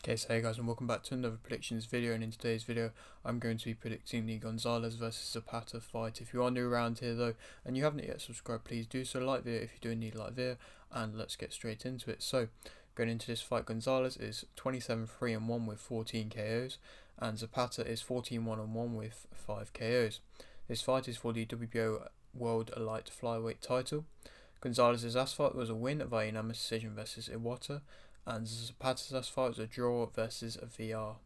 Okay, so hey guys, and welcome back to another predictions video. And in today's video I'm going to be predicting the Gonzalez versus Zapata fight. If you are new around here though and you haven't yet subscribed, please do so. Like video if you do need like video, and let's get straight into it. So going into this fight, Gonzalez is 27-3-1 with 14 KOs, and Zapata is 14-1-1 with 5 KOs. This fight is for the WBO World Light Flyweight title. Gonzalez's last fight was a win via unanimous decision versus Iwata, and Zapata's last fight was a draw versus a VR.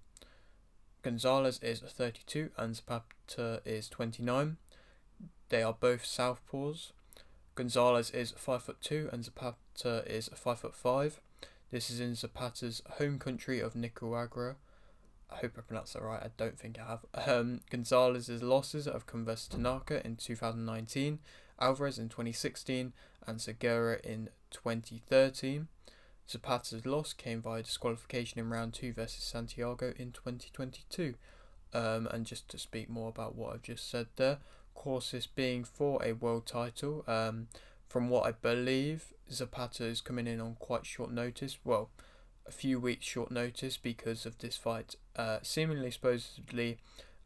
Gonzalez is 32 and Zapata is 29. They are both southpaws. Gonzalez is 5'2" and Zapata is 5'5". This is in Zapata's home country of Nicaragua. I hope I pronounced that right. I don't think I have. Gonzalez's losses have come versus Tanaka in 2019, Alvarez in 2016, and Segura in 2013. Zapata's loss came via disqualification in round 2 versus Santiago in 2022. And just to speak more about what I've just said there, of course, this being for a world title, from what I believe, Zapata is coming in on quite short notice. Well, a few weeks short notice because of this fight. Seemingly supposedly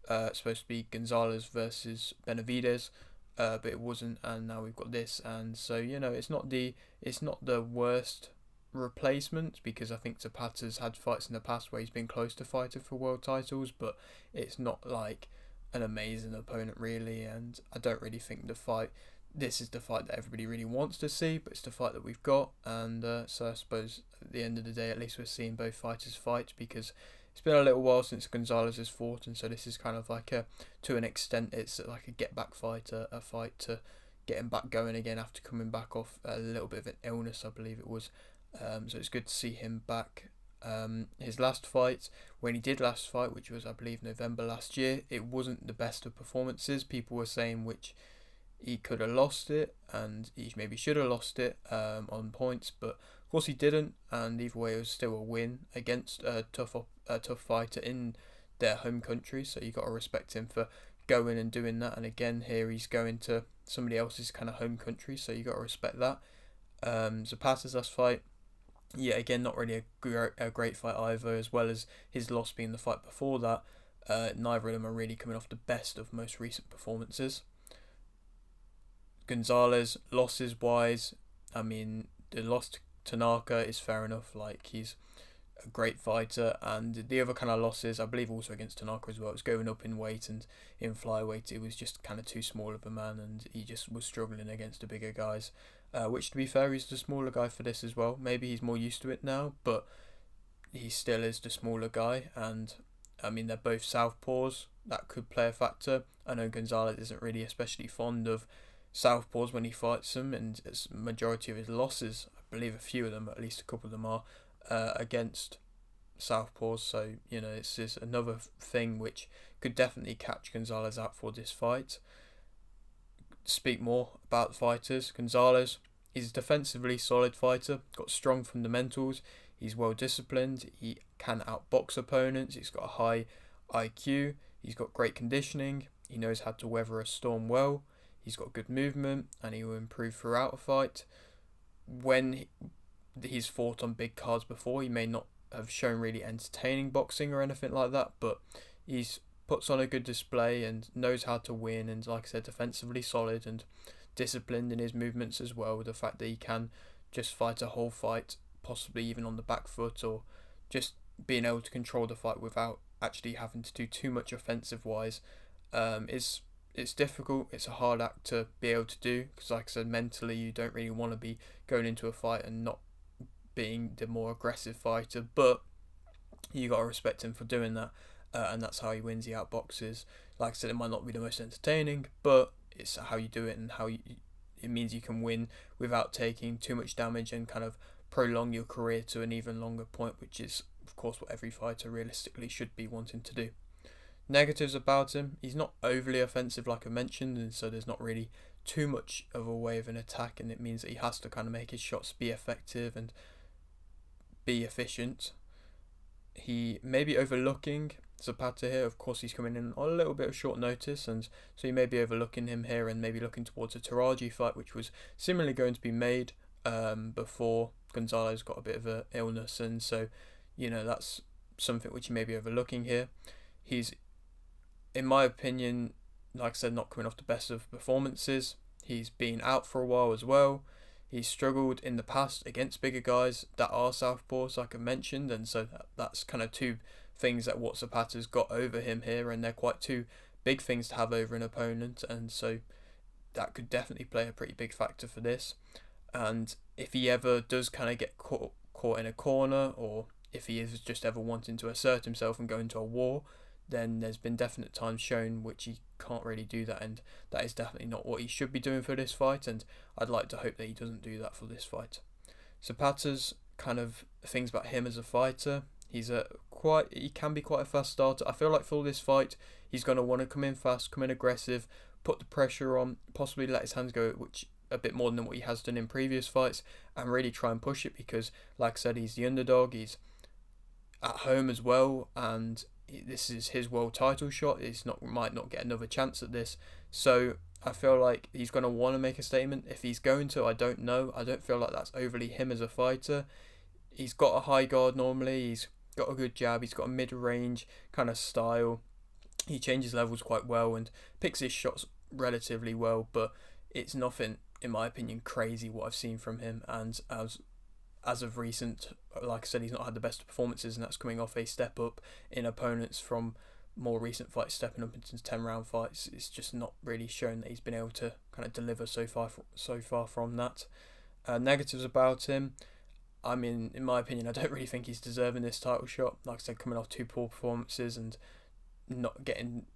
supposed to be Gonzalez versus Benavidez, but it wasn't, and now we've got this. And so it's not the worst replacement, because I think Zapata's had fights in the past where he's been close to fighting for world titles, but it's not like an amazing opponent really, and I don't really think this is the fight that everybody really wants to see, but it's the fight that we've got. And so I suppose at the end of the day, at least we're seeing both fighters fight, because it's been a little while since Gonzalez has fought, and so this is kind of like to an extent, it's like a get back fight, a fight to get him back going again after coming back off a little bit of an illness, I believe it was. So it's good to see him back. His last fight, when he did last fight, which was I believe November last year, it wasn't the best of performances. People were saying which he could have lost it, and he maybe should have lost it on points, but of course he didn't. And either way, it was still a win against a tough fighter in their home country. So you got to respect him for going and doing that. And again, here he's going to somebody else's kind of home country, so you got to respect that. Zapata's last fight, yeah, again, not really a great fight either, as well as his loss being the fight before that. Neither of them are really coming off the best of most recent performances. Gonzalez, losses wise, I mean, the loss to Tanaka is fair enough, like he's a great fighter, and the other kind of losses, I believe also against Tanaka as well, it was going up in weight, and in flyweight it was just kind of too small of a man, and he just was struggling against the bigger guys. Which, to be fair, he's the smaller guy for this as well. Maybe he's more used to it now, but he still is the smaller guy. And I mean, they're both southpaws. That could play a factor. I know Gonzalez isn't really especially fond of southpaws when he fights them, and it's majority of his losses, I believe a few of them, at least a couple of them are, against southpaws. So this is another thing which could definitely catch Gonzalez out for this fight. Speak more about the fighters. Gonzalez is a defensively solid fighter, got strong fundamentals, he's well disciplined, he can outbox opponents, he's got a high IQ, he's got great conditioning, he knows how to weather a storm well, he's got good movement, and he will improve throughout a fight. When he's fought on big cards before, he may not have shown really entertaining boxing or anything like that, but he's puts on a good display and knows how to win, and like I said, defensively solid and disciplined in his movements as well. The fact that he can just fight a whole fight, possibly even on the back foot, or just being able to control the fight without actually having to do too much offensive wise, it's difficult. It's a hard act to be able to do, because like I said, mentally you don't really want to be going into a fight and not being the more aggressive fighter, but you got to respect him for doing that. And that's how he wins. He outboxes. Like I said, it might not be the most entertaining, but it's how you do it, and it means you can win without taking too much damage, and kind of prolong your career to an even longer point, which is of course what every fighter realistically should be wanting to do. Negatives about him: he's not overly offensive like I mentioned, and so there's not really too much of a way of an attack, and it means that he has to kind of make his shots be effective and be efficient. He may be overlooking Zapata here. Of course, he's coming in on a little bit of short notice, and so you may be overlooking him here and maybe looking towards a Taraji fight, which was similarly going to be made before Gonzalez got a bit of an illness, and so that's something which he may be overlooking here. He's, in my opinion, like I said, not coming off the best of performances. He's been out for a while as well. He's struggled in the past against bigger guys that are southpaws, like I mentioned, and so that's kind of two things that what Zapata's got over him here, and they're quite two big things to have over an opponent, and so that could definitely play a pretty big factor for this. And if he ever does kind of get caught in a corner, or if he is just ever wanting to assert himself and go into a war, then there's been definite times shown which he can't really do that, and that is definitely not what he should be doing for this fight, and I'd like to hope that he doesn't do that for this fight. Zapata's kind of things about him as a fighter, he can be quite a fast starter. I feel like for this fight he's going to want to come in fast, come in aggressive, put the pressure on, possibly let his hands go, which a bit more than what he has done in previous fights, and really try and push it, because like I said, he's the underdog, he's at home as well, and this is his world title shot. Might not get another chance at this, so I feel like he's going to want to make a statement. If he's going to, I don't know. I don't feel like that's overly him as a fighter. He's got a high guard normally. He's got a good jab. He's got a mid-range kind of style. He changes levels quite well and picks his shots relatively well, but it's nothing, in my opinion, crazy what I've seen from him. And as of recent, like I said, he's not had the best performances, and that's coming off a step up in opponents from more recent fights, stepping up into 10-round fights. It's just not really shown that he's been able to kind of deliver so far from that. Negatives about him, I mean, in my opinion, I don't really think he's deserving this title shot. Like I said, coming off two poor performances and not getting,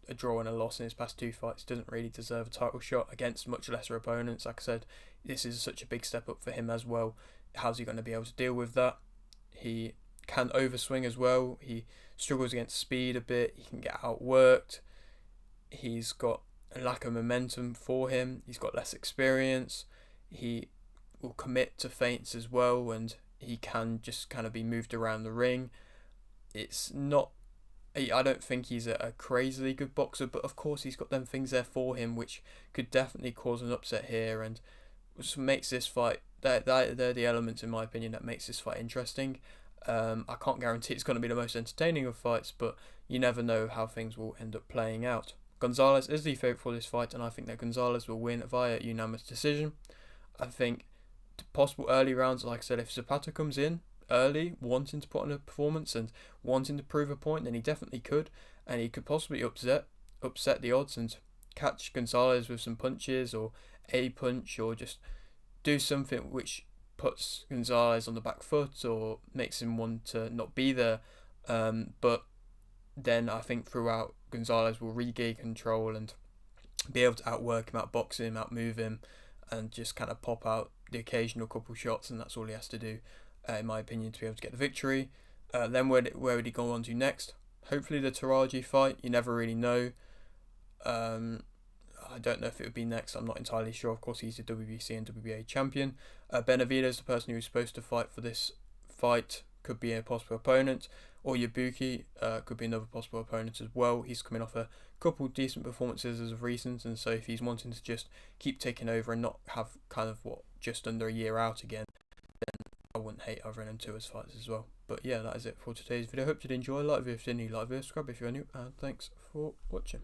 a draw and a loss in his past two fights, doesn't really deserve a title shot against much lesser opponents. Like I said, this is such a big step up for him as well. How's he going to be able to deal with that? He can overswing as well. He struggles against speed a bit. He can get outworked. He's got a lack of momentum for him. He's got less experience. He will commit to feints as well, and he can just kind of be moved around the ring. I don't think he's a crazily good boxer, but of course he's got them things there for him which could definitely cause an upset here, and which makes this fight, they're the elements, in my opinion, that makes this fight interesting. I can't guarantee it's going to be the most entertaining of fights, but you never know how things will end up playing out. Gonzalez is the favourite for this fight, and I think that Gonzalez will win via unanimous decision. I think possible early rounds, like I said, if Zapata comes in early, wanting to put on a performance and wanting to prove a point, then he definitely could, and he could possibly upset the odds and catch Gonzalez with some punches, or a punch, or just do something which puts Gonzalez on the back foot or makes him want to not be there. But then I think throughout, Gonzalez will regain control and be able to outwork him, outbox him, outmove him, and just kind of pop out the occasional couple shots, and that's all he has to do, in my opinion, to be able to get the victory. Then where would he go on to next? Hopefully the Taraji fight. You never really know. I don't know if it would be next. I'm not entirely sure. Of course, he's the WBC and WBA champion. Benavidez, the person who's supposed to fight for this fight, could be a possible opponent. Or Yabuki could be another possible opponent as well. He's coming off a couple decent performances as of recent, and so if he's wanting to just keep taking over and not have kind of just under a year out again, then I wouldn't hate either of them two as fighters as well. But yeah, that is it for today's video. Hope you did enjoy. Like the video if you didn't, like the video, subscribe if you're new, and thanks for watching.